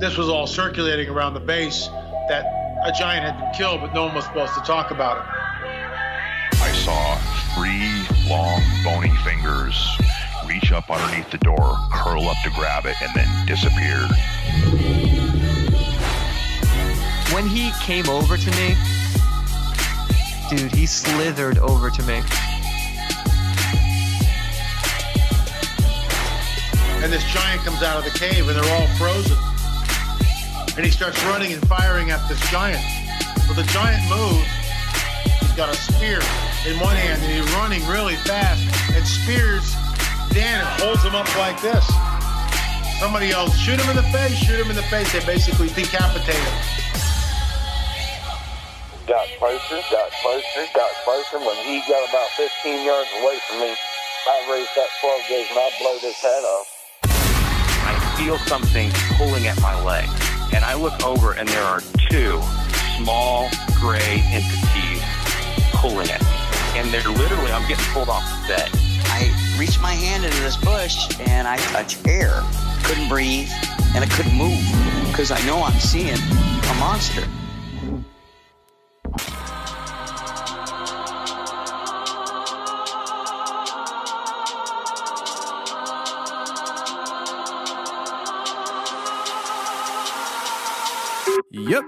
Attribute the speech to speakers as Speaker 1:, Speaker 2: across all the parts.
Speaker 1: this was all circulating around the base, that a giant had been killed, but no one was supposed to talk about it.
Speaker 2: I saw 3 long, bony fingers reach up underneath the door, curl up to grab it, and then disappeared.
Speaker 3: When he came over to me, dude, he slithered over to me.
Speaker 1: And this giant comes out of the cave, and they're all frozen. And he starts running and firing at this giant. Well, the giant moves. He's got a spear in one hand, and he's running really fast and spears Dan and holds him up like this. Somebody yells, shoot him in the face, shoot him in the face. They basically decapitate him.
Speaker 4: Got closer. When he got about 15 yards away from me, I raised that 12 gauge and I blowed his head off.
Speaker 5: I feel something pulling at my leg, and I look over and there are 2 small gray entities pulling at me. And they're literally, I'm getting pulled off the bed.
Speaker 6: I reached my hand into this bush and I touched air. Couldn't breathe and I couldn't move because I know I'm seeing a monster.
Speaker 7: Yep.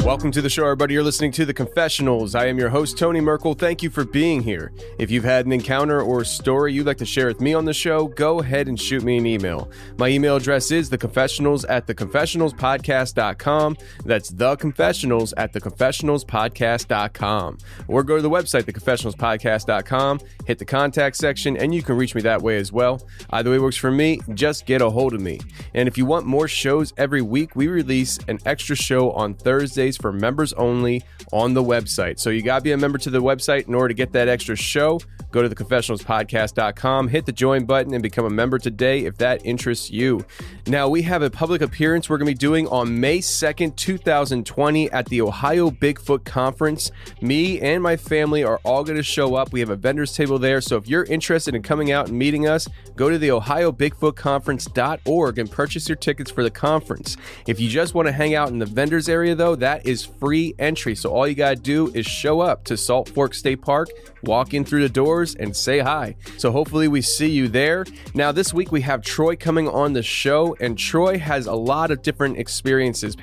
Speaker 7: Welcome to the show, everybody. You're listening to The Confessionals. I am your host, Tony Merkel. Thank you for being here. If you've had an encounter or story you'd like to share with me on the show, go ahead and shoot me an email. My email address is theconfessionals@theconfessionalspodcast.com. That's theconfessionals@theconfessionalspodcast.com. Or go to the website, theconfessionalspodcast.com, hit the contact section, and you can reach me that way as well. Either way works for me. Just get a hold of me. And if you want more shows every week, we release an extra show on Thursdays for members only on the website. So you got to be a member to the website in order to get that extra show. Go to theconfessionalspodcast.com, hit the join button, and become a member today if that interests you. Now, we have a public appearance we're going to be doing on May 2nd, 2020 at the Ohio Bigfoot Conference. Me and my family are all going to show up. We have a vendor's table there, so if you're interested in coming out and meeting us, go to the ohiobigfootconference.org and purchase your tickets for the conference. If you just want to hang out in the vendors area, though, that is free entry, so all you got to do is show up to Salt Fork State Park, walk in through the doors, and say hi. So hopefully we see you there. Now, this week we have Troy coming on the show, and Troy has a lot of different experiences.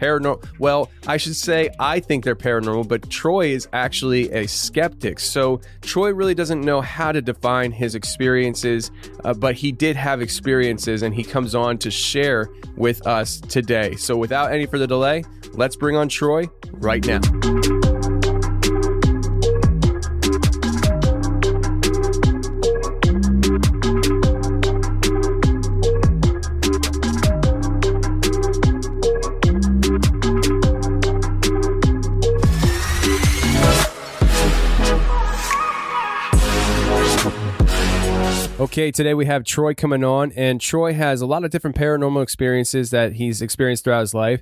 Speaker 7: Well, I should say I think they're paranormal, but Troy is actually a skeptic. So Troy really doesn't know how to define his experiences, but he did have experiences, and he comes on to share with us today. So without any further delay, let's bring on Troy right now. Okay, today we have Troy coming on, and Troy has a lot of different paranormal experiences that he's experienced throughout his life.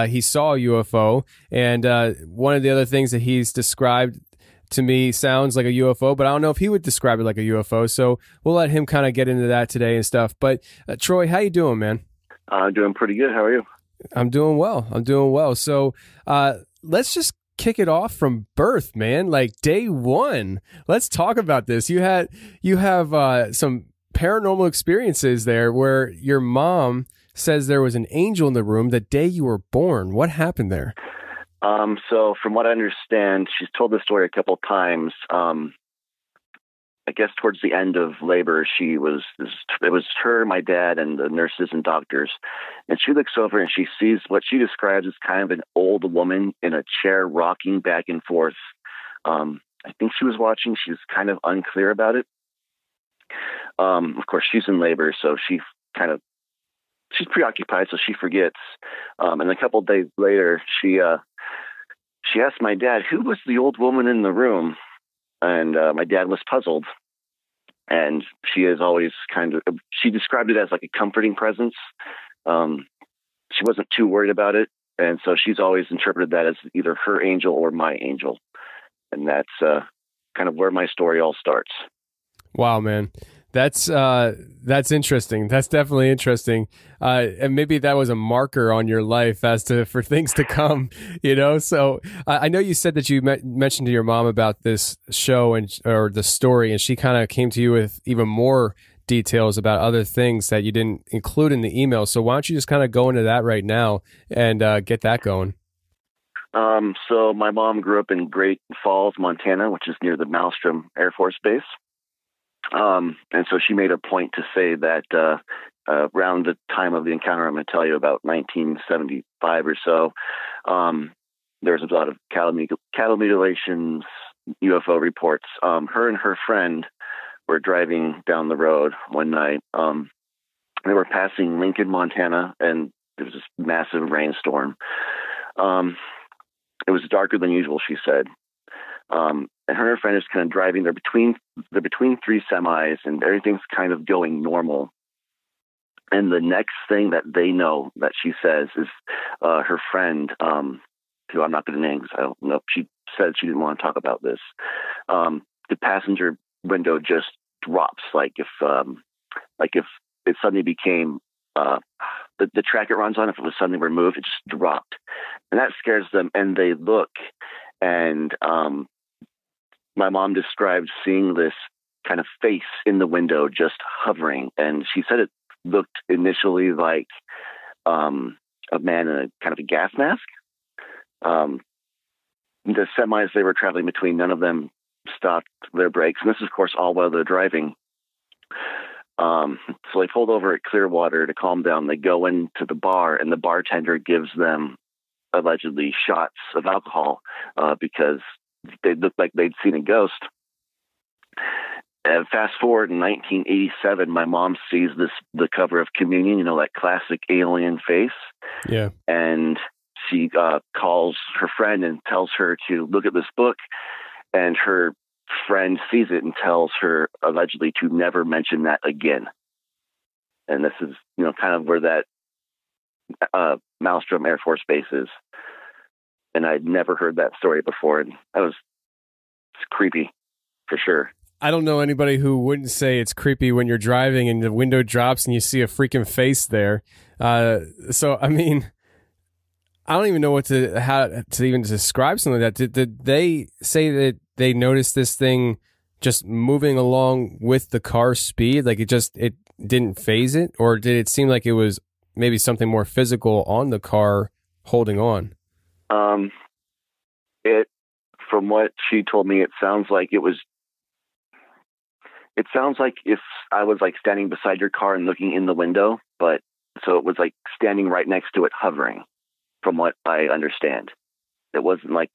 Speaker 7: He saw a UFO, and one of the other things that he's described to me sounds like a UFO, but I don't know if he would describe it like a UFO, so we'll let him kind of get into that today and stuff. But Troy, how you doing, man?
Speaker 4: I'm doing pretty good. How are you?
Speaker 7: I'm doing well. So let's just kick it off from birth, man. Like day one. Let's talk about this. You have some paranormal experiences there where your mom says there was an angel in the room the day you were born. What happened there?
Speaker 4: So from what I understand, she's told this story a couple of times. I guess towards the end of labor, it was her, my dad, and the nurses and doctors. And she looks over and she sees what she describes as kind of an old woman in a chair rocking back and forth. I think she was watching. She was kind of unclear about it. Of course, she's in labor, so she's preoccupied, so she forgets. And a couple of days later, she asked my dad, who was the old woman in the room? And my dad was puzzled. And she is always she described it as like a comforting presence. She wasn't too worried about it. And so she's always interpreted that as either her angel or my angel. And that's kind of where my story all starts.
Speaker 7: Wow, man. That's interesting. That's definitely interesting. And maybe that was a marker on your life for things to come, you know? So I know you said that you mentioned to your mom about this show or the story, and she kind of came to you with even more details about other things that you didn't include in the email. So why don't you just kind of go into that right now and get that going?
Speaker 4: So my mom grew up in Great Falls, Montana, which is near the Malmstrom Air Force Base. And so she made a point to say that around the time of the encounter, I'm going to tell you about 1975 or so, there was a lot of cattle mutilations, UFO reports. Her and her friend were driving down the road one night. They were passing Lincoln, Montana, and there was this massive rainstorm. It was darker than usual, she said. And her and her friend is kind of driving. They're between three semis, and everything's kind of going normal. And the next thing that they know that she says is her friend, who I'm not going to name because I don't know. She said she didn't want to talk about this. The passenger window just drops, like if it suddenly became the track it runs on. If it was suddenly removed, it just dropped, and that scares them. And they look, and my mom described seeing this kind of face in the window just hovering, and she said it looked initially like a man in a kind of a gas mask. The semis they were traveling between, none of them stopped their brakes, and this is, of course, all while they're driving. So they pulled over at Clearwater to calm down. They go into the bar, and the bartender gives them allegedly shots of alcohol because they looked like they'd seen a ghost. And fast forward in 1987, my mom sees the cover of Communion, that classic alien face.
Speaker 7: Yeah.
Speaker 4: And she calls her friend and tells her to look at this book, and her friend sees it and tells her allegedly to never mention that again. And this is, kind of where that Malmstrom Air Force Base is. And I'd never heard that story before, and it's creepy for sure.
Speaker 7: I don't know anybody who wouldn't say it's creepy when you're driving and the window drops and you see a freaking face there. So, I mean, I don't even know how to even describe something like that. Did they say that they noticed this thing just moving along with the car's speed? Like it didn't phase it? Or did it seem like it was maybe something more physical on the car holding on?
Speaker 4: From what she told me, it sounds like if I was like standing beside your car and looking in the window, but so it was like standing right next to it, hovering, from what I understand. It wasn't like,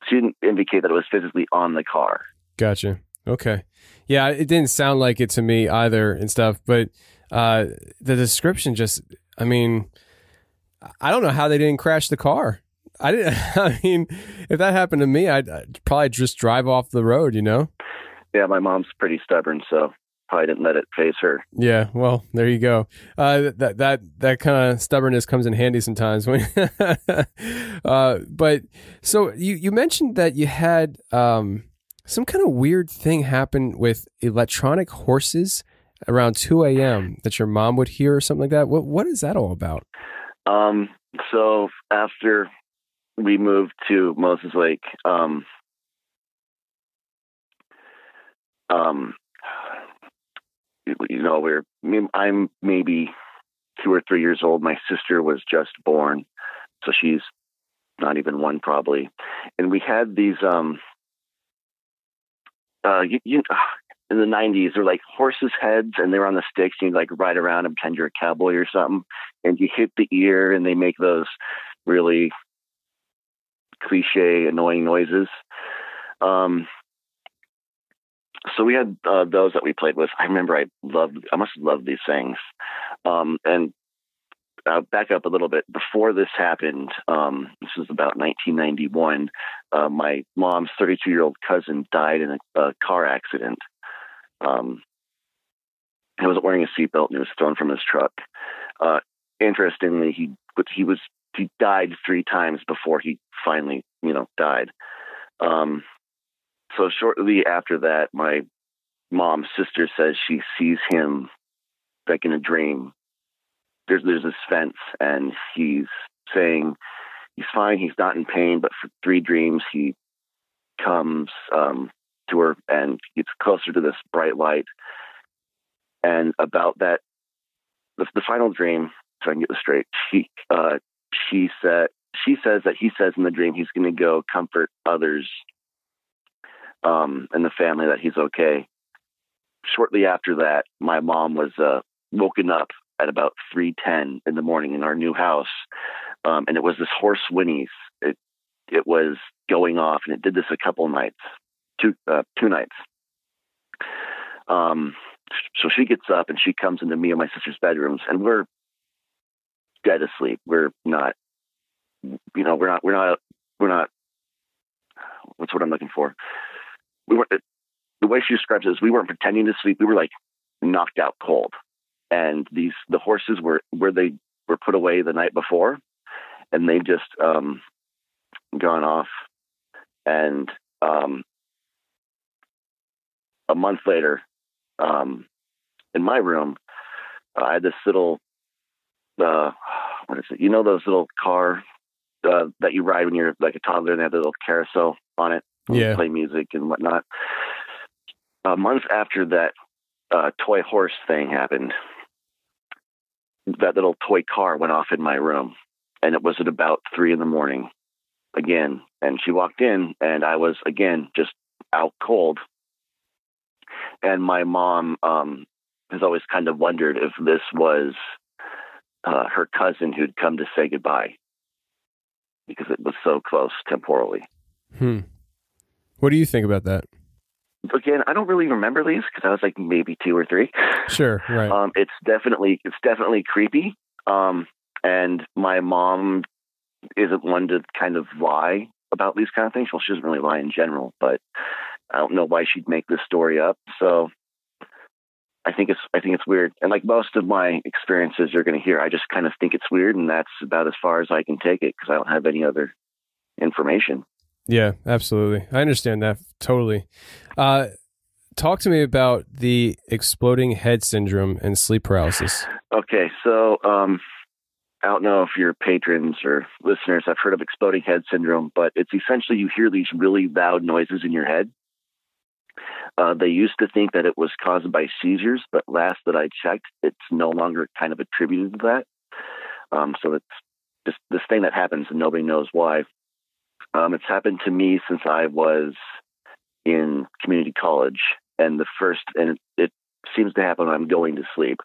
Speaker 4: she didn't indicate that it was physically on the car.
Speaker 7: Gotcha. Okay. Yeah, it didn't sound like it to me either and stuff, but the description just, I mean, I don't know how they didn't crash the car. I mean, if that happened to me, I'd probably just drive off the road,
Speaker 4: Yeah, my mom's pretty stubborn, so probably didn't let it phase her.
Speaker 7: Yeah, well, there you go. That kind of stubbornness comes in handy sometimes. But so you mentioned that you had some kind of weird thing happen with electronic horses around 2 a.m. that your mom would hear or something like that. What is that all about?
Speaker 4: So after we moved to Moses Lake, I'm maybe 2 or 3 years old. My sister was just born, so she's not even one probably. And we had these, in the 90s, they're like horses' heads, and they're on the sticks, and you like ride around and pretend you're a cowboy or something, and you hit the ear, and they make those really cliche, annoying noises. So we had those that we played with. I remember I must have loved these things. And back up a little bit. Before this happened, this was about 1991, my mom's 32-year-old cousin died in a car accident. He wasn't wearing a seatbelt, and he was thrown from his truck. Interestingly, he was died 3 times before he finally, died. So shortly after that, my mom's sister says she sees him like in a dream. There's this fence, and he's saying he's fine, he's not in pain, but for 3 dreams he comes to her and gets closer to this bright light. And about that, the final dream, so I can get this straight, she says that he says in the dream he's going to go comfort others in the family, that he's okay. Shortly after that, my mom was woken up at about 3:10 in the morning in our new house, and it was this horse whinnies. It was going off, and it did this a couple nights, two nights. So she gets up and she comes into me and my sister's bedrooms, and we're dead asleep. We're not. We're not. What's what I'm looking for? We weren't. The way she describes it is we weren't pretending to sleep. We were like knocked out cold. And the horses were where they were put away the night before, and they just gone off. And a month later, in my room, I had this little what is it? You know those little car that you ride when you're like a toddler, and they have the little carousel on it.
Speaker 7: Yeah.
Speaker 4: Play music and whatnot. A month after that toy horse thing happened, that little toy car went off in my room, and it was at about 3 a.m. again. And she walked in, and I was again just out cold. And my mom has always kind of wondered if this was her cousin who'd come to say goodbye, because it was so close temporally.
Speaker 7: What do you think about that?
Speaker 4: Again, I don't really remember these because I was like maybe 2 or 3.
Speaker 7: Sure, right.
Speaker 4: It's definitely creepy. And my mom isn't one to kind of lie about these kind of things. Well, she doesn't really lie in general, but I don't know why she'd make this story up. So I think it's weird. And like most of my experiences you're going to hear, I just kind of think it's weird, and that's about as far as I can take it because I don't have any other information.
Speaker 7: Yeah, absolutely. I understand that totally. Talk to me about the exploding head syndrome and sleep paralysis.
Speaker 4: Okay, so I don't know if your patrons or listeners have heard of exploding head syndrome, but it's essentially you hear these really loud noises in your head. They used to think that it was caused by seizures, but last that I checked, it's no longer kind of attributed to that. So it's just this thing that happens and nobody knows why. It's happened to me since I was in community college, and it seems to happen when I'm going to sleep.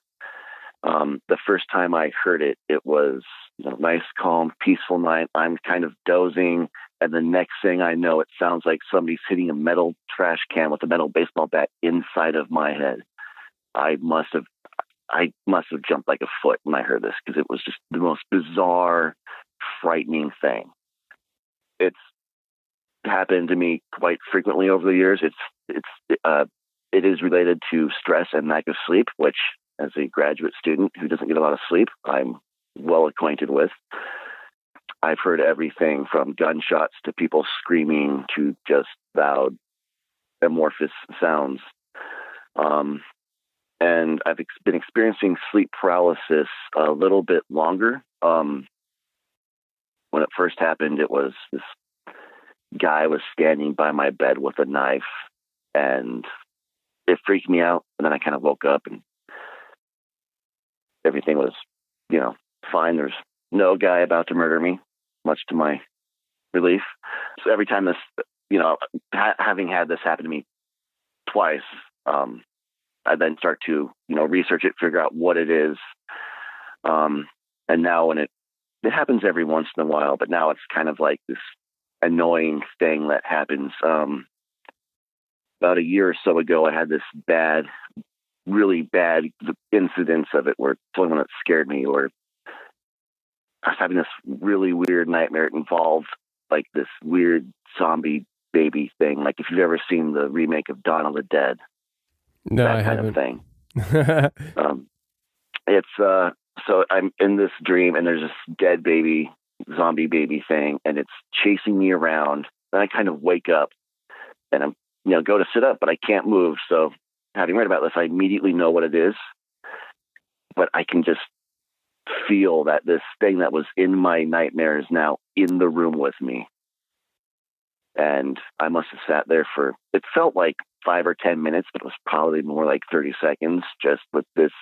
Speaker 4: The first time I heard it, it was nice, calm, peaceful night. I'm kind of dozing, and the next thing I know, it sounds like somebody's hitting a metal trash can with a metal baseball bat inside of my head. I must have jumped like a foot when I heard this because it was just the most bizarre, frightening thing. It's happened to me quite frequently over the years. It is related to stress and lack of sleep, which, as a graduate student who doesn't get a lot of sleep, I'm well acquainted with. I've heard everything from gunshots to people screaming to just loud, amorphous sounds. And I've been experiencing sleep paralysis a little bit longer. When it first happened, it was this guy was standing by my bed with a knife, and it freaked me out. And then I kind of woke up, and everything was, fine. There's no guy about to murder me, much to my relief. So every time this, having had this happen to me twice, I then start to, research it, figure out what it is. And now when it happens every once in a while, but now it's kind of like this annoying thing that happens. About a year or so ago, I had this really bad incidents of it where it's the only one that scared me, or I was having this really weird nightmare. It involved like this weird zombie baby thing. Like if you've ever seen the remake of Dawn of the Dead,
Speaker 7: no,
Speaker 4: that
Speaker 7: I
Speaker 4: kind
Speaker 7: haven't.
Speaker 4: of thing. So I'm in this dream, and there's this dead baby zombie baby thing, and it's chasing me around. Then I kind of wake up and I'm, go to sit up, but I can't move. So having read about this, I immediately know what it is, but I can just feel that this thing that was in my nightmare is now in the room with me. And I must have sat there for, it felt like 5 or 10 minutes, but it was probably more like 30 seconds, just with this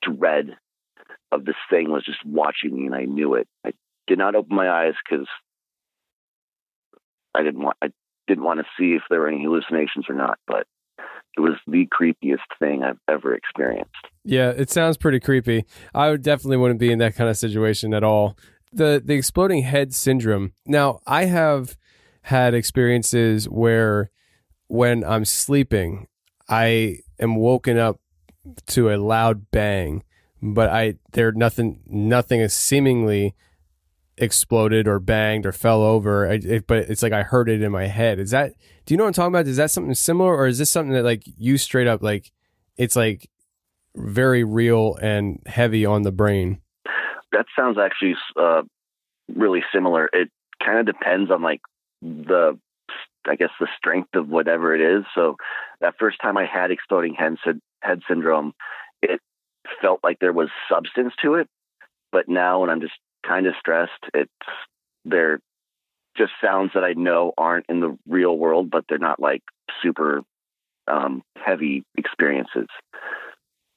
Speaker 4: dread of this thing was just watching me, and I knew it. I did not open my eyes because I didn't want to see if there were any hallucinations or not, but it was the creepiest thing I've ever experienced.
Speaker 7: Yeah, it sounds pretty creepy. I would definitely wouldn't be in that kind of situation at all. The exploding head syndrome. Now, I have had experiences where when I'm sleeping, I am woken up to a loud bang, but nothing is seemingly exploded or banged or fell over. But it's like I heard it in my head. Do you know what I'm talking about? Is that something similar, or is this something that like you straight up like it's like very real and heavy on the brain?
Speaker 4: That sounds actually really similar. It kind of depends on like the strength of whatever it is. So that first time I had exploding head syndrome, it felt like there was substance to it. But now when I'm just kind of stressed, they're just sounds that I know aren't in the real world, but they're not like super heavy experiences.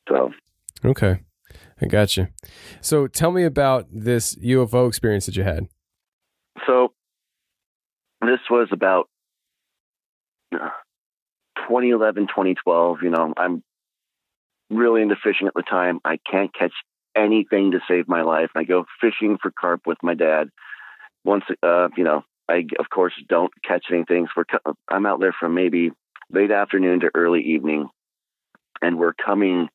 Speaker 4: So.
Speaker 7: Okay. I got you. So tell me about this UFO experience that you had.
Speaker 4: So this was about 2011, 2012. I'm really into fishing at the time. I can't catch anything to save my life. I go fishing for carp with my dad. Once, I, of course, don't catch anything. So I'm out there from maybe late afternoon to early evening, and we're coming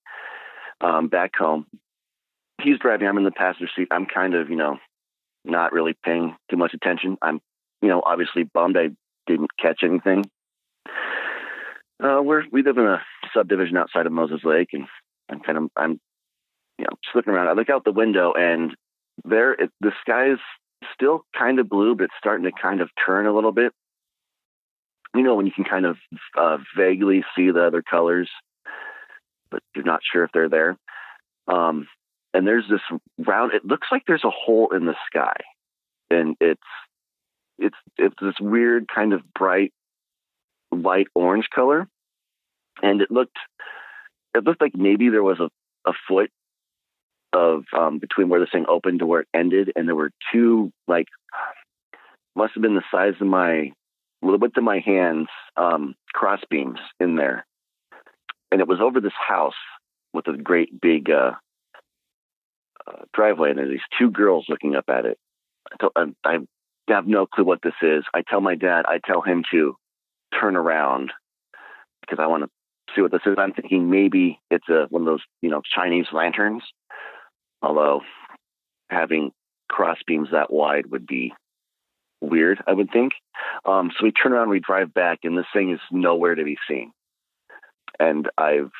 Speaker 4: back home. He's driving. I'm in the passenger seat. I'm kind of, not really paying too much attention. I'm, obviously bummed I didn't catch anything. We live in a subdivision outside of Moses Lake, and I'm just looking around. I look out the window, and the sky is still kind of blue, but it's starting to kind of turn a little bit. When you can kind of vaguely see the other colors, but you're not sure if they're there. And there's this round, it looks like there's a hole in the sky, and it's this weird kind of bright light orange color. And it looked like maybe there was a foot of between where this thing opened to where it ended, and there were two, like, must have been the size of the width of my hands, cross beams in there. And it was over this house with a great big driveway, and there's these two girls looking up at it. I have no clue what this is. I tell my dad, I tell him to turn around because I want to see what this is. I'm thinking maybe it's one of those, Chinese lanterns. Although having cross beams that wide would be weird, I would think. So we turn around, we drive back, and this thing is nowhere to be seen. And I've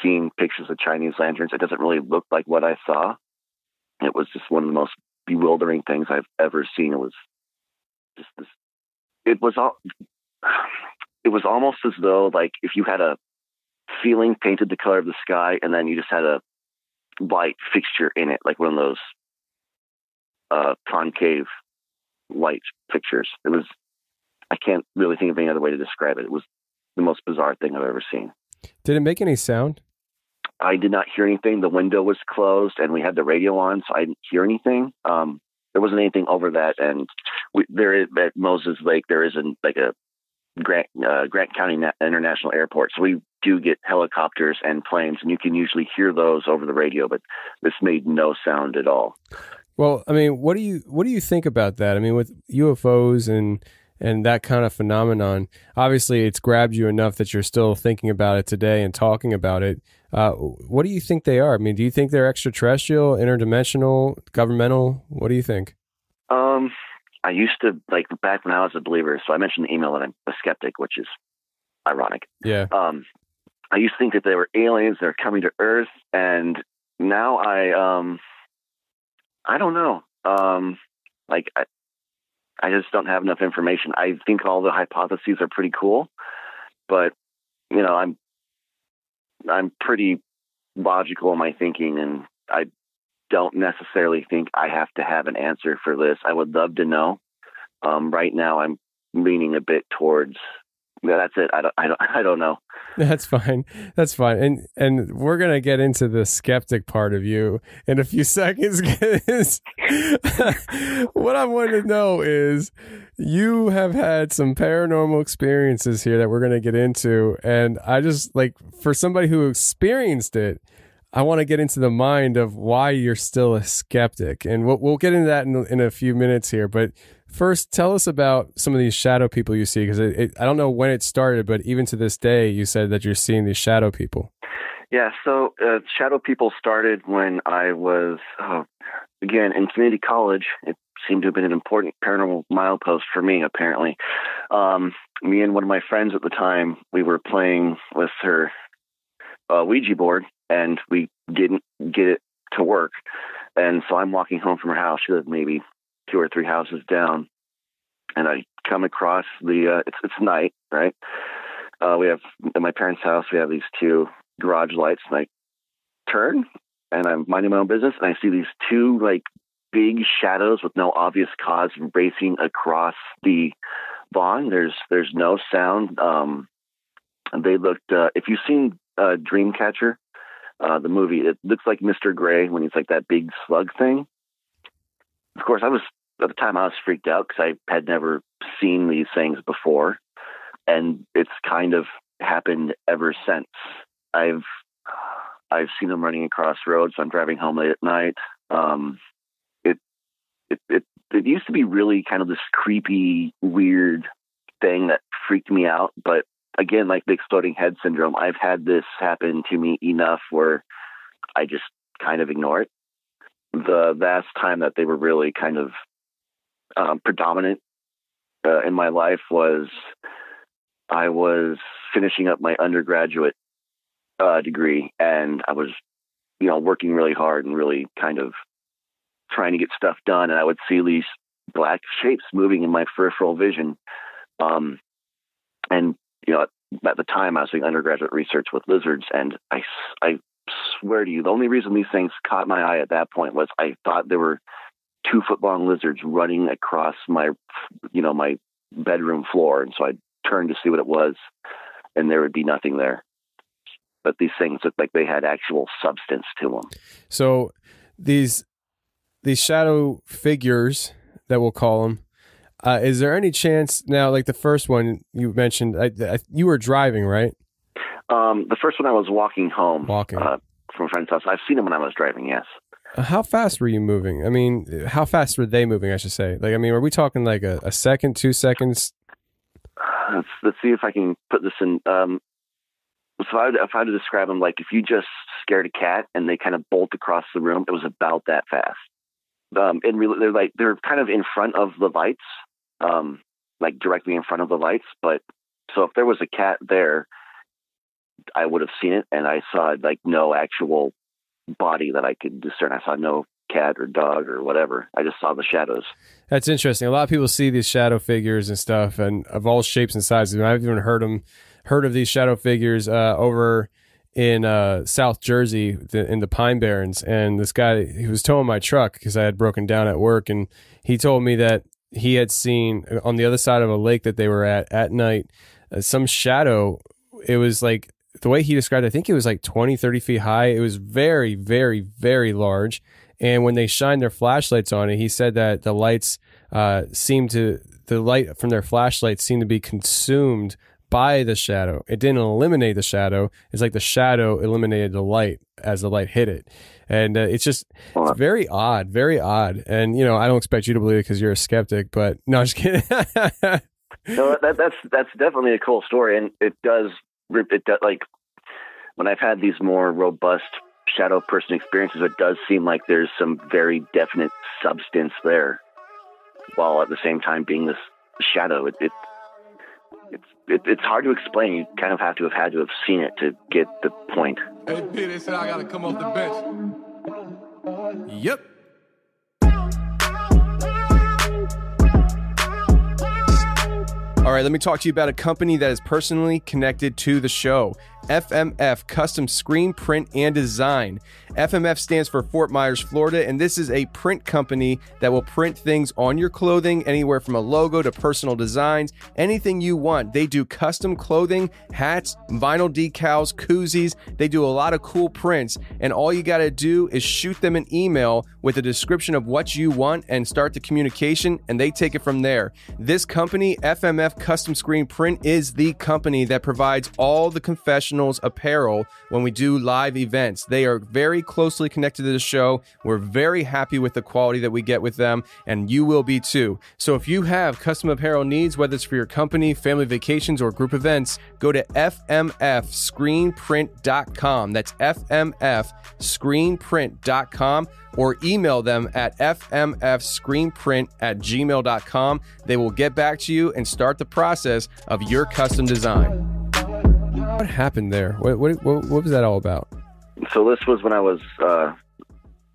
Speaker 4: seen pictures of Chinese lanterns. It doesn't really look like what I saw. It was just one of the most bewildering things I've ever seen. It was just this. It was almost as though, like, if you had a ceiling painted the color of the sky, and then you just had a light fixture in it, like one of those concave light fixtures. It was, I can't really think of any other way to describe it. It was the most bizarre thing I've ever seen.
Speaker 7: Did it make any sound?
Speaker 4: I did not hear anything. The window was closed, and we had the radio on, so I didn't hear anything. There wasn't anything over that, and at Moses Lake, there isn't like a Grant County International Airport, so we do get helicopters and planes, and you can usually hear those over the radio, but this made no sound at all.
Speaker 7: Well, I mean, what do you think about that? I mean, with UFOs and that kind of phenomenon, obviously it's grabbed you enough that you're still thinking about it today and talking about it. What do you think they are? I mean, do you think they're extraterrestrial, interdimensional, governmental? What do you think?
Speaker 4: I used to, like, back when I was a believer, so I mentioned the email that I'm a skeptic, which is ironic.
Speaker 7: Yeah.
Speaker 4: I used to think that they were aliens, they're coming to Earth, and now I don't know. Like, I just don't have enough information. I think all the hypotheses are pretty cool, but you know, I'm pretty logical in my thinking, and I don't necessarily think I have to have an answer for this. I would love to know. Right now, I'm leaning a bit towards. Yeah, that's it. I don't know.
Speaker 7: That's fine. That's fine. And we're gonna get into the skeptic part of you in a few seconds. What I want to know is, you have had some paranormal experiences here that we're gonna get into, and I just like, for somebody who experienced it, I want to get into the mind of why you're still a skeptic, and we'll get into that in a few minutes here. But first, tell us about some of these shadow people you see, because I don't know when it started, but even to this day, you said that you're seeing these shadow people.
Speaker 4: Yeah, so shadow people started when I was, again, in community college. It seemed to have been an important paranormal milepost for me, apparently. Me and one of my friends at the time, we were playing with her Ouija board, and we didn't get it to work. And so I'm walking home from her house. She lived maybe 2 or 3 houses down, and I come across it's night, right? We have, at my parents' house, we have these 2 garage lights, and I turn, and I'm minding my own business, and I see these 2 like big shadows with no obvious cause racing across the lawn. There's no sound. They looked, if you've seen Dreamcatcher, the movie, it looks like Mr. Gray when he's like that big slug thing. Of course, at the time I was freaked out because I had never seen these things before, and it's kind of happened ever since. I've seen them running across roads. I'm driving home late at night. It used to be really kind of this creepy, weird thing that freaked me out, but again, like the exploding head syndrome, I've had this happen to me enough where I just kind of ignore it. The last time that they were really kind of predominant in my life was I was finishing up my undergraduate degree, and I was, working really hard and really kind of trying to get stuff done, and I would see these black shapes moving in my peripheral vision. And at the time I was doing undergraduate research with lizards, and I swear to you, the only reason these things caught my eye at that point was I thought there were 2-foot-long lizards running across my bedroom floor. And so I turned to see what it was, and there would be nothing there. But these things looked like they had actual substance to them. So
Speaker 7: these shadow figures that we'll call them, is there any chance now, like the first one you mentioned, you were driving, right?
Speaker 4: The first one I was walking home from a friend's house. I've seen them when I was driving, yes.
Speaker 7: How fast were you moving? I mean, how fast were they moving, I should say? Like, I mean, are we talking like a second, 2 seconds?
Speaker 4: Let's see if I can put this in. So if I had to describe them, like if you just scared a cat and they kind of bolt across the room, it was about that fast. And really, they're kind of in front of the lights, like directly in front of the lights. But so if there was a cat there, I would have seen it, and I saw like no actual body that I could discern. I saw no cat or dog or whatever. I just saw the shadows. That's
Speaker 7: interesting. A lot of people see these shadow figures and stuff, and of all shapes and sizes. I've even heard of these shadow figures over in South Jersey in the Pine Barrens. And this guy, he was towing my truck because I had broken down at work, and he told me that he had seen on the other side of a lake that they were at night, some shadow. It was like, the way he described it, I think it was like 20, 30 feet high. It was very, very, very large. And when they shined their flashlights on it, he said that the light from their flashlights seemed to be consumed by the shadow. It didn't eliminate the shadow. It's like the shadow eliminated the light as the light hit it. And it's very odd, very odd. And, I don't expect you to believe it because you're a skeptic, but no, I'm just kidding.
Speaker 4: No, that's definitely a cool story. And it does, like when I've had these more robust shadow person experiences, it does seem like there's some very definite substance there, while at the same time being this shadow. It's hard to explain. You kind of have to have seen it to get the point.
Speaker 8: Hey, P, they said I gotta come off the bench.
Speaker 7: Yep. All right, let me talk to you about a company that is personally connected to the show. FMF, Custom Screen Print and Design. FMF stands for Fort Myers, Florida, and this is a print company that will print things on your clothing, anywhere from a logo to personal designs, anything you want. They do custom clothing, hats, vinyl decals, koozies. They do a lot of cool prints, and all you got to do is shoot them an email with a description of what you want and start the communication, and they take it from there. This company, FMF Custom Screen Print, is the company that provides all the Confessionals apparel when we do live events. They are very closely connected to the show. We're very happy with the quality that we get with them, and you will be too. So if you have custom apparel needs, whether it's for your company, family vacations, or group events, go to fmfscreenprint.com. That's fmfscreenprint.com, or email them at fmfscreenprint@gmail.com. They will get back to you and start the process of your custom design. What happened there? What was that all about?
Speaker 4: So this was when I was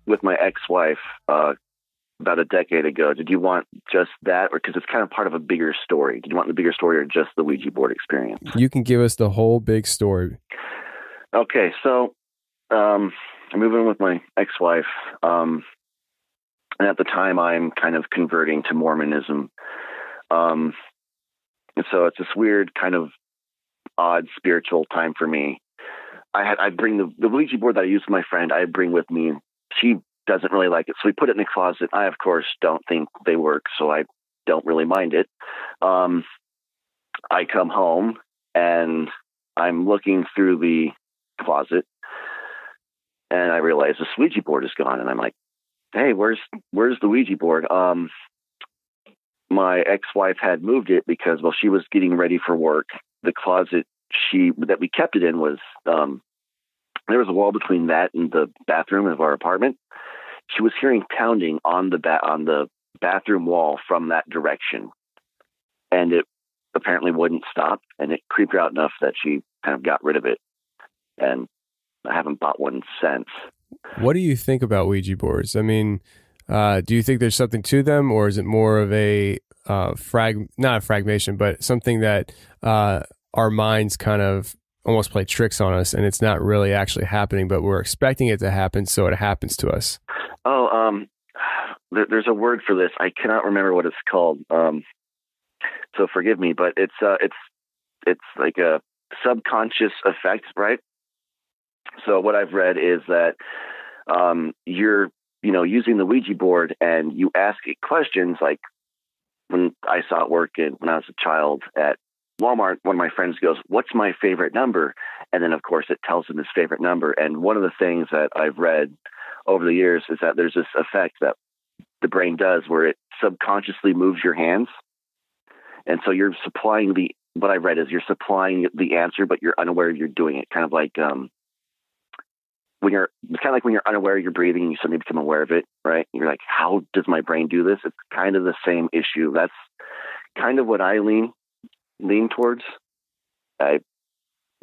Speaker 4: with my ex-wife about a decade ago. Did you want just that, or because it's kind of part of a bigger story? Did you want the bigger story or just the Ouija board experience?
Speaker 7: You can give us the whole big story.
Speaker 4: Okay, so I'm moving in with my ex-wife, and at the time I'm kind of converting to Mormonism, and so it's this weird kind of odd spiritual time for me. I bring the Ouija board that I use with my friend. I bring with me. She doesn't really like it, so we put it in the closet. I, of course, don't think they work, so I don't really mind it. I come home and I'm looking through the closet, and I realize this Ouija board is gone. And I'm like, "Hey, where's the Ouija board?" My ex-wife had moved it because while she was getting ready for work, the closet that we kept it in was there was a wall between that and the bathroom of our apartment. She was hearing pounding on the bathroom wall from that direction, and it apparently wouldn't stop, and it creeped her out enough that she kind of got rid of it, and I haven't bought one since.
Speaker 7: What do you think about Ouija boards? I mean, do you think there's something to them, or is it more of a not a fragmentation, but something that our minds kind of almost play tricks on us, and it's not really actually happening, but we're expecting it to happen, so it happens to us?
Speaker 4: There's a word for this. I cannot remember what it's called. So forgive me, but it's like a subconscious effect, right? So what I've read is that you're using the Ouija board and you ask it questions. Like when I saw it work when I was a child at Walmart, one of my friends goes, "What's my favorite number?" And then of course it tells him his favorite number. And one of the things that I've read over the years is that there's this effect that the brain does where it subconsciously moves your hands. And so you're supplying what I read is you're supplying the answer, but you're unaware you're doing it. Kind of like when you're unaware you're breathing, you suddenly become aware of it, right? You're like, how does my brain do this? It's kind of the same issue. That's kind of what I lean towards. I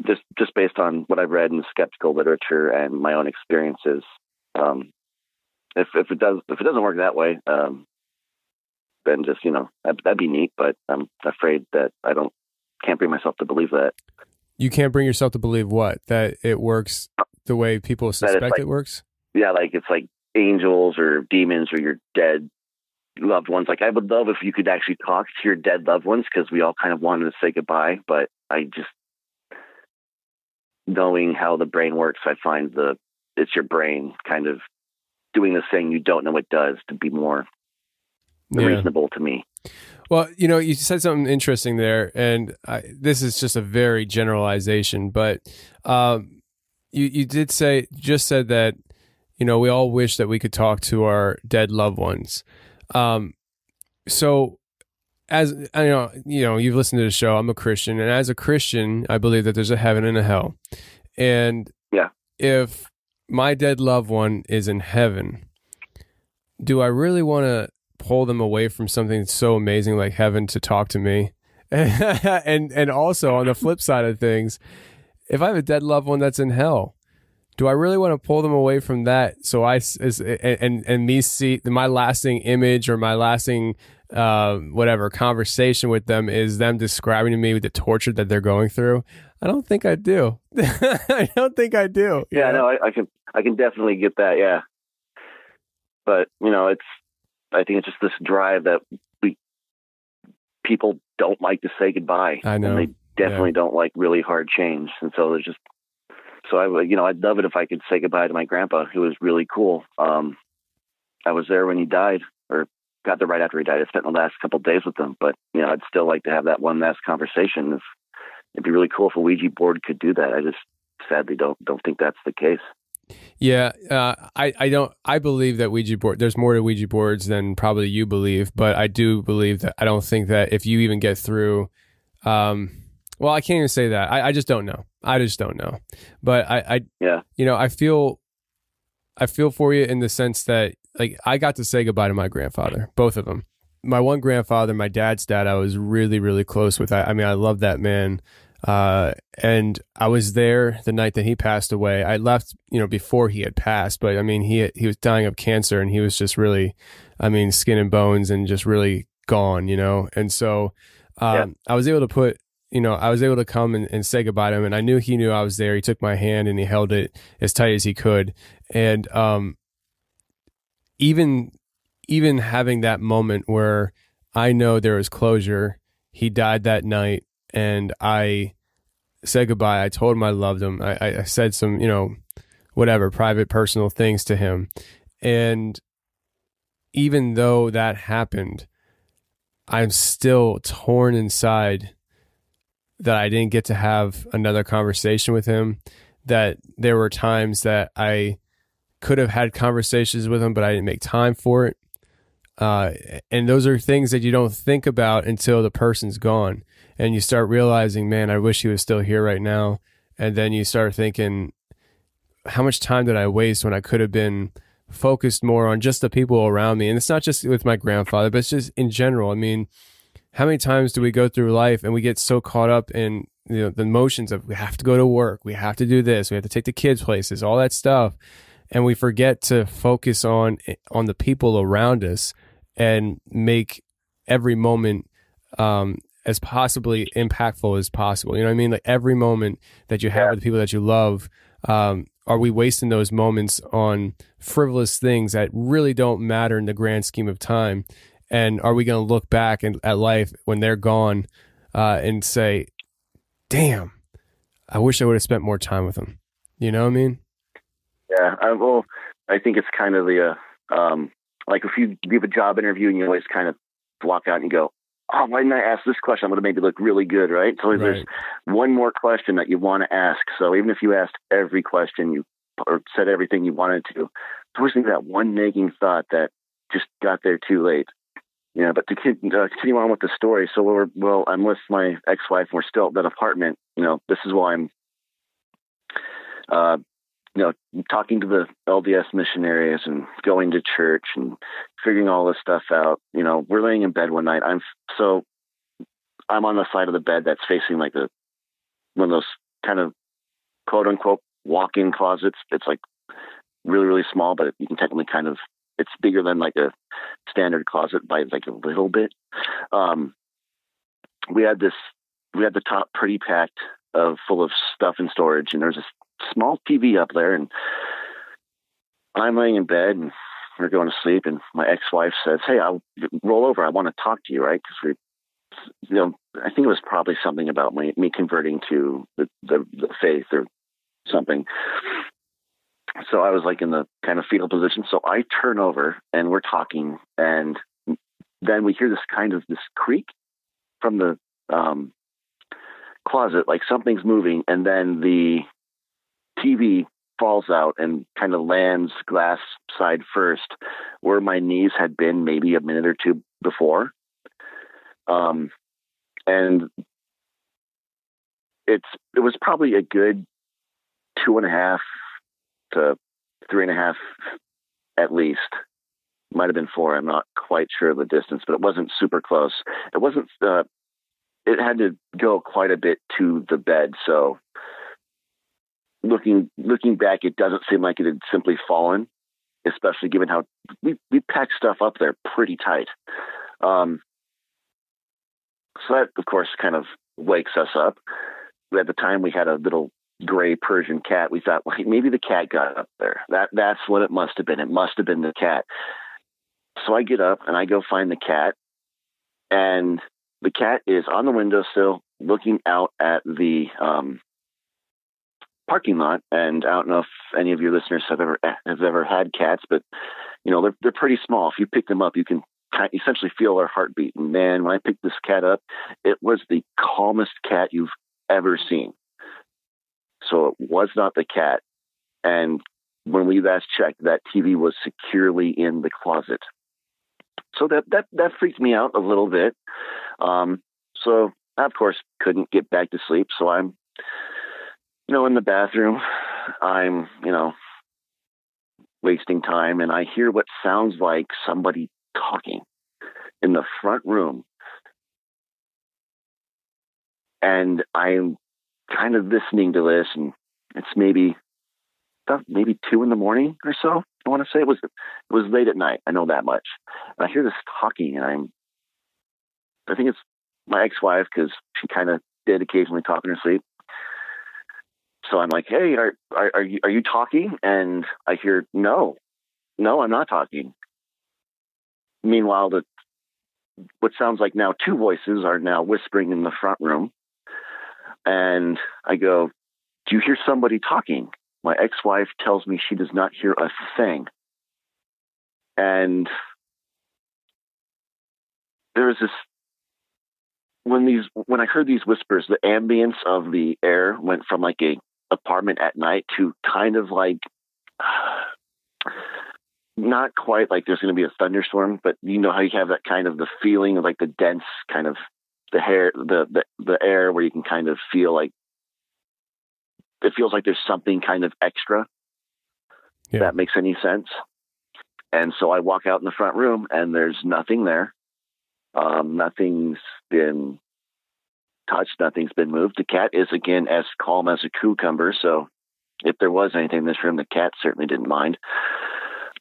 Speaker 4: just based on what I've read in the skeptical literature and my own experiences. If it doesn't work that way, then just that'd be neat. But I'm afraid that can't bring myself to believe that.
Speaker 7: You can't bring yourself to believe what? That it works the way people suspect it works? Yeah,
Speaker 4: like it's like angels or demons or your dead loved ones. Like I would love if you could actually talk to your dead loved ones, because we all kind of wanted to say goodbye. But I just, knowing how the brain works, I find it's your brain kind of doing this thing you don't know it does to be more reasonable to me.
Speaker 7: Well, you said something interesting there, and this is just a very generalization, but you just said that, we all wish that we could talk to our dead loved ones. So as you've listened to the show, I'm a Christian, and as a Christian, I believe that there's a heaven and a hell. And if my dead loved one is in heaven, do I really want to pull them away from something so amazing like heaven to talk to me? and also on the flip side of things, if I have a dead loved one that's in hell, do I really want to pull them away from that so me see my lasting image or my lasting whatever conversation with them is them describing to me the torture that they're going through. I don't think I do. I don't think I do.
Speaker 4: Yeah, no, I can definitely get that. Yeah. But, I think it's just this drive that people don't like to say goodbye.
Speaker 7: I know.
Speaker 4: And they definitely don't like really hard change. And so I'd love it if I could say goodbye to my grandpa, who was really cool. I was there when he died, or got there right after he died. I spent the last couple of days with him, but I'd still like to have that one last conversation. It'd be really cool if a Ouija board could do that. I just sadly don't think that's the case.
Speaker 7: Yeah, I believe that Ouija board, there's more to Ouija boards than probably you believe, but I do believe that I don't think that if you even get through, well, I can't even say that. I just don't know. I just don't know. But I feel for you in the sense that, like, I got to say goodbye to my grandfather, both of them. My one grandfather, my dad's dad, I was really, really close with. I mean, I love that man. And I was there the night that he passed away. I left, before he had passed, but I mean, he was dying of cancer, and he was just really, skin and bones and just really gone, And so, I was able to come and say goodbye to him, and I knew he knew I was there. He took my hand and he held it as tight as he could. And, even having that moment where I know there was closure, he died that night, and I said goodbye. I told him I loved him. I said some, whatever, private, personal things to him. And even though that happened, I'm still torn inside that I didn't get to have another conversation with him, that there were times that I could have had conversations with him, but I didn't make time for it. And those are things that you don't think about until the person's gone. And you start realizing, man, I wish he was still here right now. And then you start thinking, how much time did I waste when I could have been focused more on just the people around me? And it's not just with my grandfather, but it's just in general. I mean, how many times do we go through life and we get so caught up in the emotions of we have to go to work, we have to do this, we have to take the kids places, all that stuff. And we forget to focus on the people around us and make every moment as possibly impactful as possible. You know what I mean? Like every moment that you have with the people that you love, are we wasting those moments on frivolous things that really don't matter in the grand scheme of time? And are we going to look back at life when they're gone and say, damn, I wish I would have spent more time with them. You know what I mean?
Speaker 4: Yeah. I think it's kind of the, like if you give a job interview and you always kind of walk out and you go, oh, why didn't I ask this question? I'm going to make it look really good, right? So there's one more question that you want to ask. So even if you asked every question or said everything you wanted to, there's always that one nagging thought that just got there too late. But to continue on with the story. So I'm with my ex-wife and we're still at that apartment. This is why I'm, talking to the LDS missionaries and going to church and figuring all this stuff out. We're laying in bed one night. I'm on the side of the bed that's facing like one of those kind of quote unquote walk-in closets. It's like really, really small, but you can technically it's bigger than like a standard closet by like a little bit. We had the top pretty packed full of stuff in storage, and there's this small TV up there, and I'm laying in bed and we're going to sleep, and my ex-wife says, hey, I'll roll over. I want to talk to you, right? Because I think it was probably something about me converting to the faith or something. So I was like in the kind of fetal position. So I turn over and we're talking, and then we hear this creak from the closet, like something's moving, and then the TV falls out and kind of lands glass side first where my knees had been maybe a minute or two before. And it was probably a good 2.5 to 3.5 at least. Might have been 4. I'm not quite sure of the distance, but it wasn't super close. It wasn't, it had to go quite a bit to the bed. So looking back, it doesn't seem like it had simply fallen, especially given how we packed stuff up there pretty tight. So that, of course, kind of wakes us up. At the time, we had a little gray Persian cat. We thought, well, maybe the cat got up there. That's what it must have been. It must have been the cat. So I get up and I go find the cat, and the cat is on the windowsill looking out at the parking lot. And I don't know if any of your listeners have ever had cats, but they're pretty small. If you pick them up, you can essentially feel their heartbeat. And man, when I picked this cat up, it was the calmest cat you've ever seen. So it was not the cat. And when we last checked, that TV was securely in the closet. So that freaked me out a little bit. So I, of course, couldn't get back to sleep. So I'm, in the bathroom, I'm, wasting time, and I hear what sounds like somebody talking in the front room. And I'm kind of listening to this, and it's maybe 2 a.m. or so. I want to say it was late at night. I know that much. And I hear this talking, and I think it's my ex-wife, because she kind of did occasionally talk in her sleep. So I'm like, hey, are you talking? And I hear, no, I'm not talking. Meanwhile, what sounds like now 2 voices are now whispering in the front room. And I go, do you hear somebody talking? My ex-wife tells me she does not hear a thing. And there was this, when I heard these whispers, the ambience of the air went from like a apartment at night to kind of like, not quite like there's going to be a thunderstorm, but you know how you have that kind of the feeling of like the dense kind of the air where you can kind of feel like it feels like there's something kind of extra. Yeah. If that makes any sense. And so I walk out in the front room, and there's nothing there. Nothing's been touched. Nothing's been moved. The cat is, again, as calm as a cucumber. So if there was anything in this room, the cat certainly didn't mind.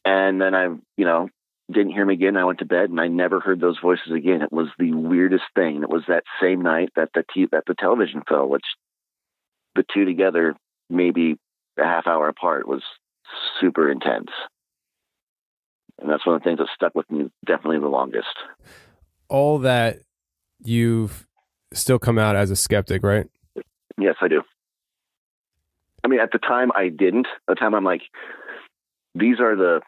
Speaker 4: And then I, didn't hear him again. I went to bed, and I never heard those voices again. It was the weirdest thing. It was that same night that the television fell, which the two together, maybe a half hour apart, was super intense. And that's one of the things that stuck with me definitely the longest.
Speaker 7: All that, you've still come out as a skeptic, right?
Speaker 4: Yes, I do. I mean, at the time I didn't. At the time I'm like, these are the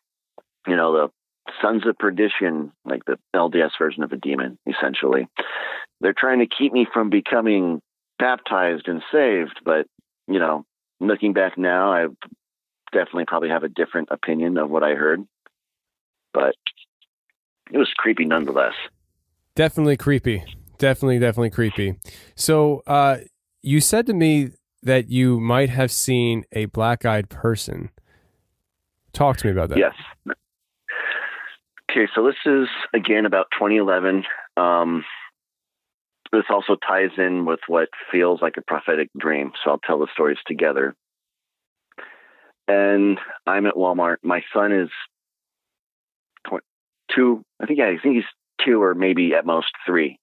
Speaker 4: sons of perdition, like the LDS version of a demon, essentially. They're trying to keep me from becoming baptized and saved. But, looking back now, I definitely probably have a different opinion of what I heard. But it was creepy nonetheless.
Speaker 7: Definitely creepy. Definitely creepy. So you said to me that you might have seen a black-eyed person. Talk to me about that.
Speaker 4: Yes. Okay, so this is, again, about 2011. This also ties in with what feels like a prophetic dream, so I'll tell the stories together. And I'm at Walmart. My son is 2. I think he's 2 or maybe at most 3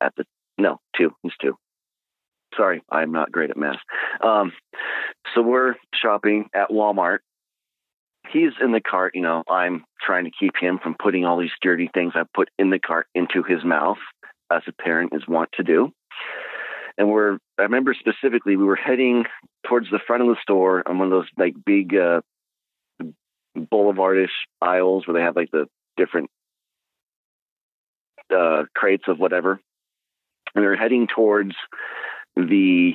Speaker 4: no, 2. He's 2. Sorry, I'm not great at math. So we're shopping at Walmart. He's in the cart, I'm trying to keep him from putting all these dirty things I put in the cart into his mouth, as a parent is wont to do. And I remember specifically, we were heading towards the front of the store on one of those like big boulevardish aisles where they have like the different crates of whatever. And we were heading towards the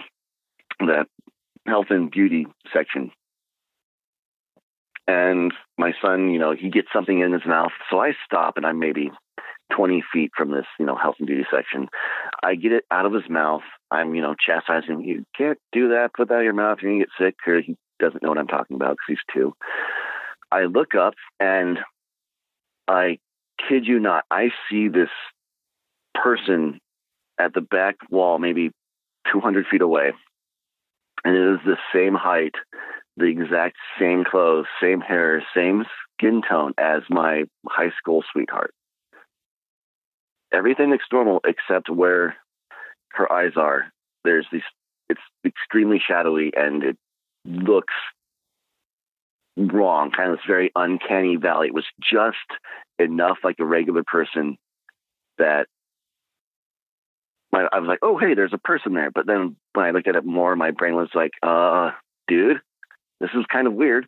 Speaker 4: health and beauty section. And my son, he gets something in his mouth. So I stop, and I'm maybe 20 feet from this, health and beauty section. I get it out of his mouth. I'm, chastising him. You can't do that. Put that in your mouth. You're going to get sick. Or he doesn't know what I'm talking about because he's 2. I look up, and I kid you not, I see this person at the back wall, maybe 200 feet away. And it is the same height, the exact same clothes, same hair, same skin tone as my high school sweetheart. everything looks normal except where her eyes are. There's these, it's extremely shadowy and it looks wrong, kind of this very uncanny valley. It was just enough like a regular person that I was like, oh, hey, there's a person there. But then when I looked at it more, my brain was like, dude, this is kind of weird.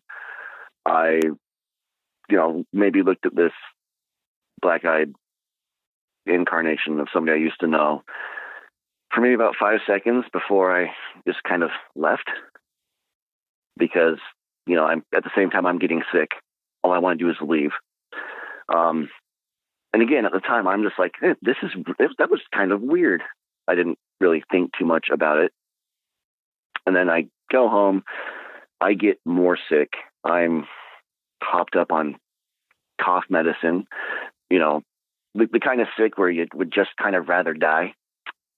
Speaker 4: I, maybe looked at this black-eyed incarnation of somebody I used to know for maybe about 5 seconds before I just kind of left, because I'm at the same time I'm getting sick. All I want to do is leave. And again, at the time, I'm just like, hey, that was kind of weird. I didn't really think too much about it. And then I go home, I get more sick. I'm hopped up on cough medicine, the kind of sick where you would just kind of rather die.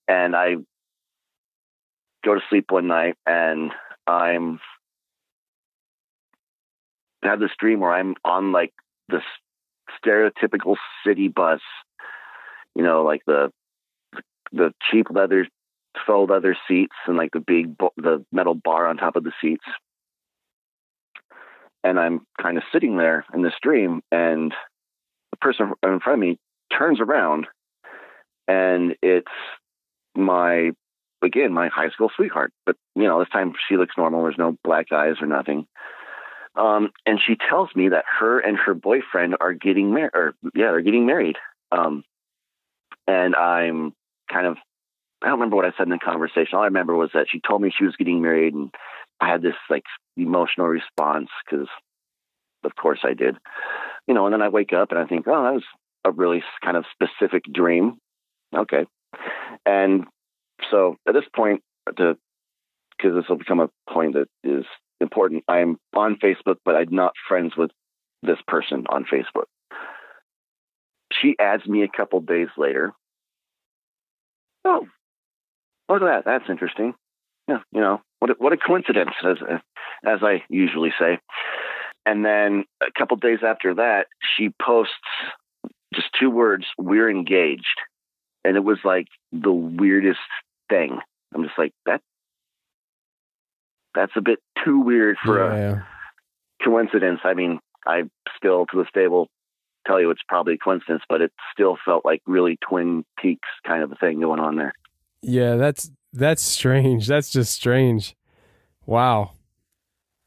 Speaker 4: And I go to sleep one night and I have this dream where I'm on like this stereotypical city bus, like the cheap faux leather seats and like the metal bar on top of the seats. And I'm kind of sitting there in this dream, and the person in front of me turns around, and it's my high school sweetheart. But, this time she looks normal. There's no black eyes or nothing. And she tells me that her and her boyfriend are getting married. They're getting married. And I'm kind of, I don't remember what I said in the conversation. All I remember was that she told me she was getting married, and I had this like emotional response because, of course, I did. And then I wake up and I think, oh, that was a really kind of specific dream. Okay. And so at this point, because this will become a point that is important, I'm on Facebook, but I'm not friends with this person on Facebook. She adds me a couple days later. Oh, look at that. That's interesting. Yeah, what a coincidence, as I usually say. And then a couple days after that, she posts just 2 words, "We're engaged." And it was like the weirdest thing. I'm just like, that's a bit too weird for a coincidence. I mean, I still to this day will tell you it's probably a coincidence, but it still felt like really Twin Peaks kind of a thing going on there.
Speaker 7: Yeah, that's strange. That's just strange. Wow.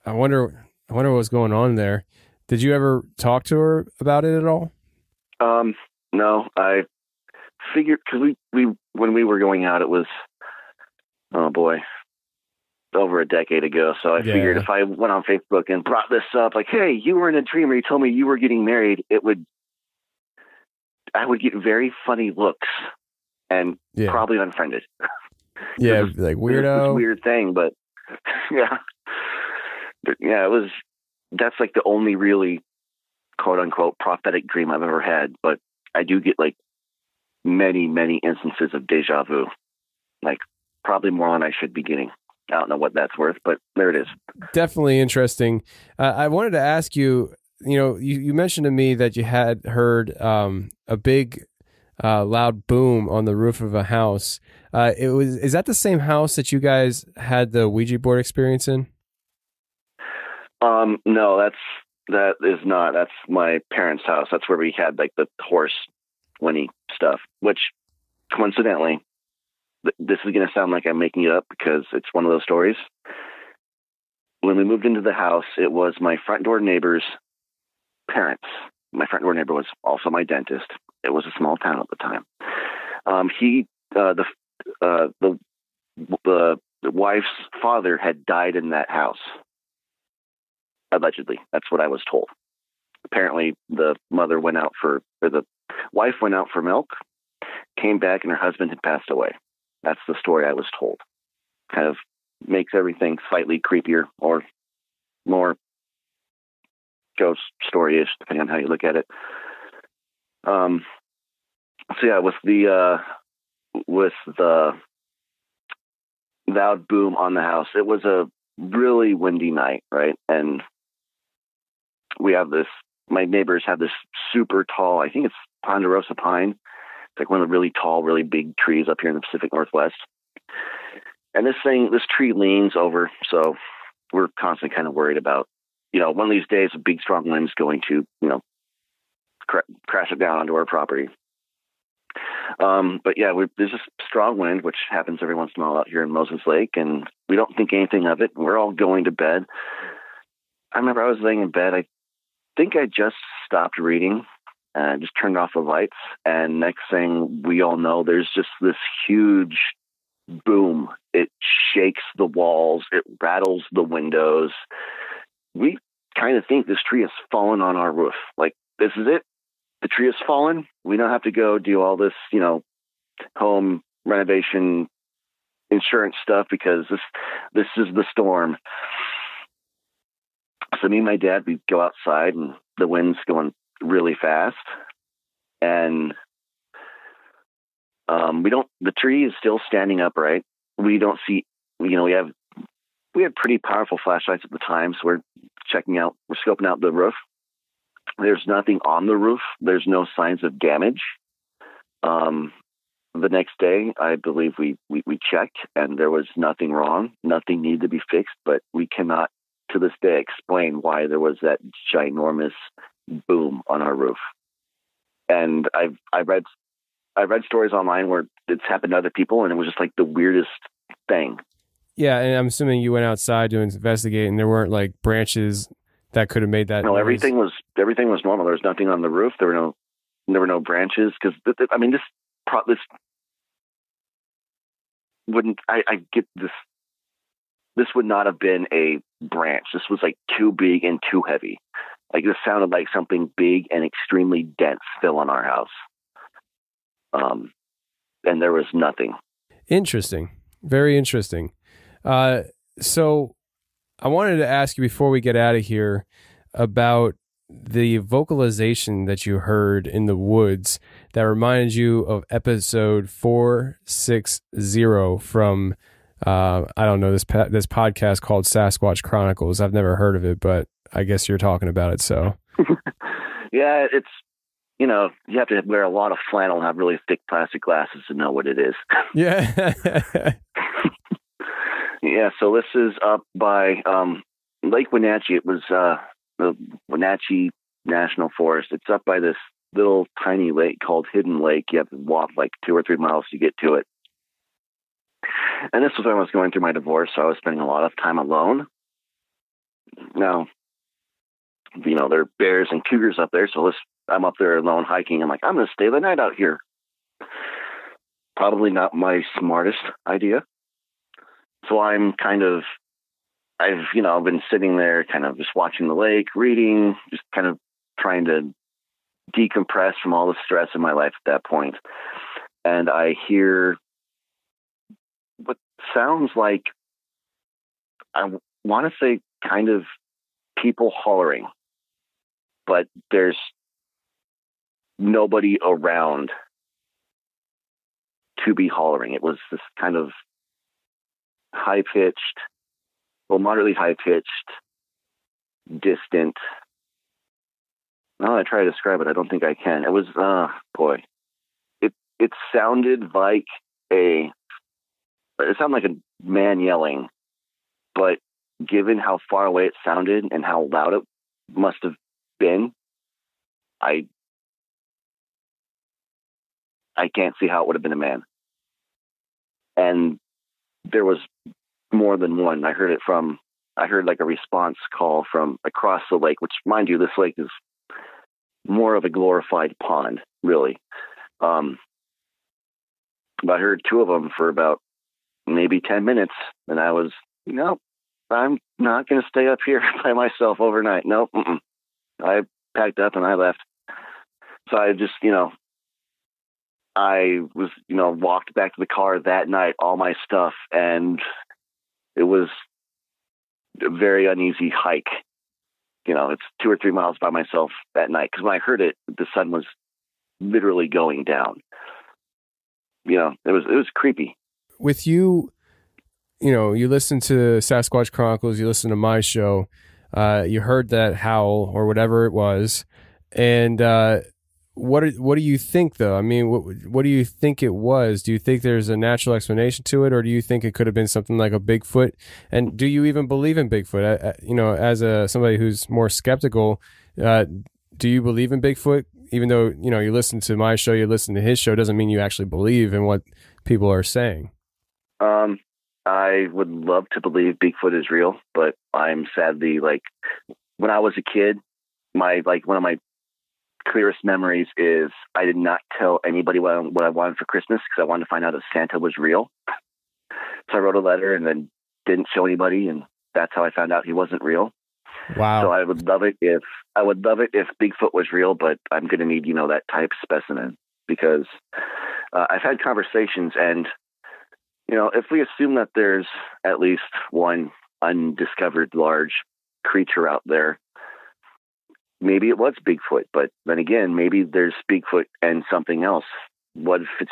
Speaker 7: I wonder what was going on there. Did you ever talk to her about it at all?
Speaker 4: No, I figured, because we when we were going out, it was, oh boy, over a decade ago. So I figured if I went on Facebook and brought this up, like, hey, you were in a dream where you told me you were getting married, I would get very funny looks and probably unfriended.
Speaker 7: Yeah, like weirdo.
Speaker 4: Weird thing, but yeah. But yeah, that's like the only really quote unquote prophetic dream I've ever had. But I do get like many, many instances of deja vu, like probably more than I should be getting. I don't know what that's worth, but there it is. Definitely
Speaker 7: interesting. I wanted to ask you, you mentioned to me that you had heard a big loud boom on the roof of a house. Is that the same house that you guys had the Ouija board experience in?
Speaker 4: No, that is not. That's my parents' house. That's where we had like the horse whinny stuff, which coincidentally, this is going to sound like I'm making it up because it's one of those stories. When we moved into the house, it was my front door neighbor's parents. My front door neighbor was also my dentist. It was a small town at the time. The wife's father had died in that house. Allegedly, that's what I was told. Apparently, the wife went out for milk, came back, and her husband had passed away. That's the story I was told. Kind of makes everything slightly creepier or more ghost story-ish, depending on how you look at it. So yeah, with the loud boom on the house, it was a really windy night, right? And my neighbors have this super tall, I think it's ponderosa pine, like one of the really tall, really big trees up here in the Pacific Northwest. And this tree leans over, so we're constantly kind of worried about, one of these days a big strong wind's going to, crash it down onto our property. But yeah, there's this strong wind, which happens every once in a while out here in Moses Lake, and we don't think anything of it. We're all going to bed. I remember I was laying in bed. I think I just stopped reading and just turned off the lights. And next thing we all know, there's just this huge boom. It shakes the walls. It rattles the windows. We kind of think this tree has fallen on our roof. Like, this is it. The tree has fallen. We don't have to go do all this, home renovation insurance stuff because this is the storm. So me and my dad, we go outside and the wind's going really fast. And the tree is still standing upright. We don't see, we had pretty powerful flashlights at the time. So we're scoping out the roof. There's nothing on the roof. There's no signs of damage. The next day, I believe we checked and there was nothing wrong. Nothing needed to be fixed, but we cannot to this day explain why there was that ginormous boom on our roof. And I read stories online where it's happened to other people and it was just like the weirdest thing.
Speaker 7: Yeah, and I'm assuming you went outside to investigate and there weren't like branches that could have made that
Speaker 4: No,
Speaker 7: noise.
Speaker 4: everything was normal. There was nothing on the roof. There were no branches because this wouldn't. I get this. This would not have been a branch. This was like too big and too heavy. Like this sounded like something big and extremely dense fell on our house. And there was nothing.
Speaker 7: Interesting. Very interesting. So I wanted to ask you before we get out of here about the vocalization that you heard in the woods that reminded you of episode 460 from, I don't know, this podcast called Sasquatch Chronicles. I've never heard of it, but I guess you're talking about it. So
Speaker 4: yeah, it's, you have to wear a lot of flannel and have really thick plastic glasses to know what it is.
Speaker 7: Yeah.
Speaker 4: Yeah, so this is up by Lake Wenatchee. It was the Wenatchee National Forest. It's up by this little tiny lake called Hidden Lake. You have to walk like 2 or 3 miles to get to it. And this was when I was going through my divorce, so I was spending a lot of time alone. Now, there are bears and cougars up there, so I'm up there alone hiking. I'm like, I'm going to stay the night out here. Probably not my smartest idea. So I've been sitting there kind of just watching the lake, reading, just kind of trying to decompress from all the stress in my life at that point. And I hear what sounds like, I want to say kind of people hollering, but there's nobody around to be hollering. It was this kind of moderately high-pitched, distant. Now I try to describe it, I don't think I can. It was, It sounded like a man yelling, but given how far away it sounded and how loud it must have been, I can't see how it would have been a man. And there was more than one. I heard like a response call from across the lake, which, mind you, this lake is more of a glorified pond, really. But I heard 2 of them for about maybe 10 minutes, and I was, I'm not going to stay up here by myself overnight. Nope. I packed up and I left. So I just, I was, walked back to the car that night, all my stuff, and it was a very uneasy hike. It's 2 or 3 miles by myself at night. Because when I heard it, the sun was literally going down. It was creepy.
Speaker 7: With you, you listen to Sasquatch Chronicles, you listen to my show, you heard that howl or whatever it was. And what do you think though? I mean, what do you think it was? Do you think there's a natural explanation to it, or do you think it could have been something like a Bigfoot? And do you even believe in Bigfoot? You know, as somebody who's more skeptical, do you believe in Bigfoot? Even though, you know, you listen to my show, you listen to his show, doesn't mean you actually believe in what people are saying.
Speaker 4: I would love to believe Bigfoot is real, but I'm sadly, like, when I was a kid, one of my clearest memories is I did not tell anybody what I wanted for Christmas because I wanted to find out if Santa was real. So I wrote a letter and then didn't show anybody, and that's how I found out he wasn't real.
Speaker 7: Wow.
Speaker 4: So I would love it if Bigfoot was real, but I'm going to need, you know, that type specimen, because I've had conversations, and, you know, if we assume that there's at least one undiscovered large creature out there, maybe it was Bigfoot, but then again, maybe there's Bigfoot and something else. What if it's,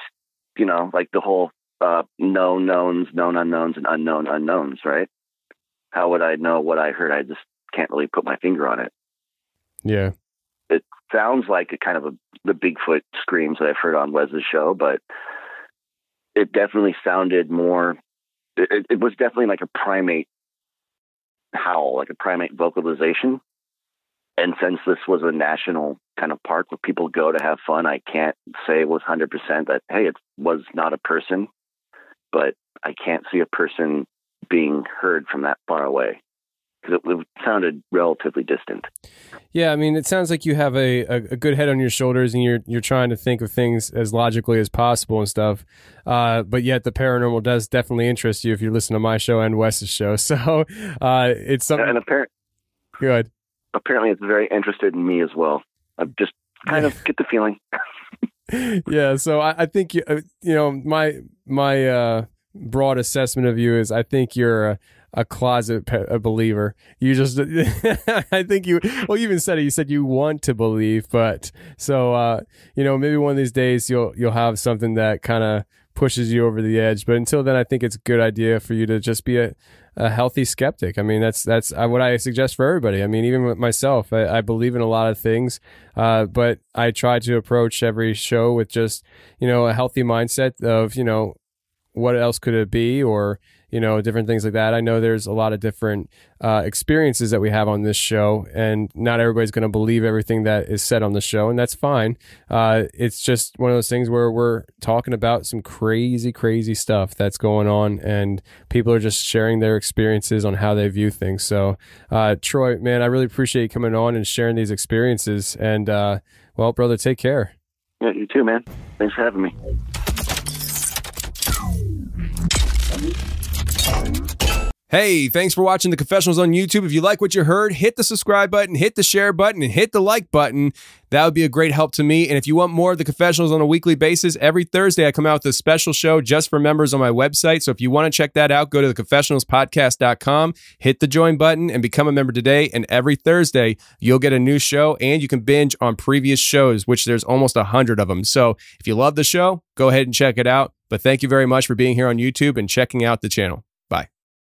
Speaker 4: you know, like the whole known knowns, known unknowns, and unknown unknowns, right? How would I know what I heard? I just can't really put my finger on it.
Speaker 7: Yeah.
Speaker 4: It sounds like the Bigfoot screams that I've heard on Wes's show, but it definitely sounded more, it was definitely like a primate howl, like a primate vocalization. And since this was a national kind of park where people go to have fun, I can't say with 100% that, hey, it was not a person, but I can't see a person being heard from that far away, because it sounded relatively distant.
Speaker 7: Yeah, I mean, it sounds like you have a good head on your shoulders, and you're trying to think of things as logically as possible and stuff. But yet the paranormal does definitely interest you if you listen to my show and Wes's show. So it's something. And good.
Speaker 4: Apparently, it's very interested in me as well. I just kind of get the feeling.
Speaker 7: Yeah, so I think you know, my broad assessment of you is I think you're a closet believer. You just I think you even said it. You said you want to believe, but so you know, maybe one of these days you'll have something that kind of pushes you over the edge. But until then, I think it's a good idea for you to just be a healthy skeptic. I mean, that's what I suggest for everybody. I mean, even with myself, I believe in a lot of things, but I try to approach every show with just, you know, a healthy mindset of, you know, what else could it be, or, you know, different things like that. I know there's a lot of different experiences that we have on this show, and not everybody's going to believe everything that is said on the show, and that's fine. It's just one of those things where we're talking about some crazy, crazy stuff that's going on, and people are just sharing their experiences on how they view things. So, Troy, man, I really appreciate you coming on and sharing these experiences, and, well, brother, take care.
Speaker 4: Yeah, you too, man. Thanks for having me.
Speaker 7: Hey, thanks for watching the Confessionals on YouTube. If you like what you heard, hit the subscribe button, hit the share button, and hit the like button. That would be a great help to me. And if you want more of the Confessionals on a weekly basis, every Thursday I come out with a special show just for members on my website. So if you want to check that out, go to theconfessionalspodcast.com, hit the join button, and become a member today. And every Thursday, you'll get a new show, and you can binge on previous shows, which there's almost 100 of them. So if you love the show, go ahead and check it out. But thank you very much for being here on YouTube and checking out the channel.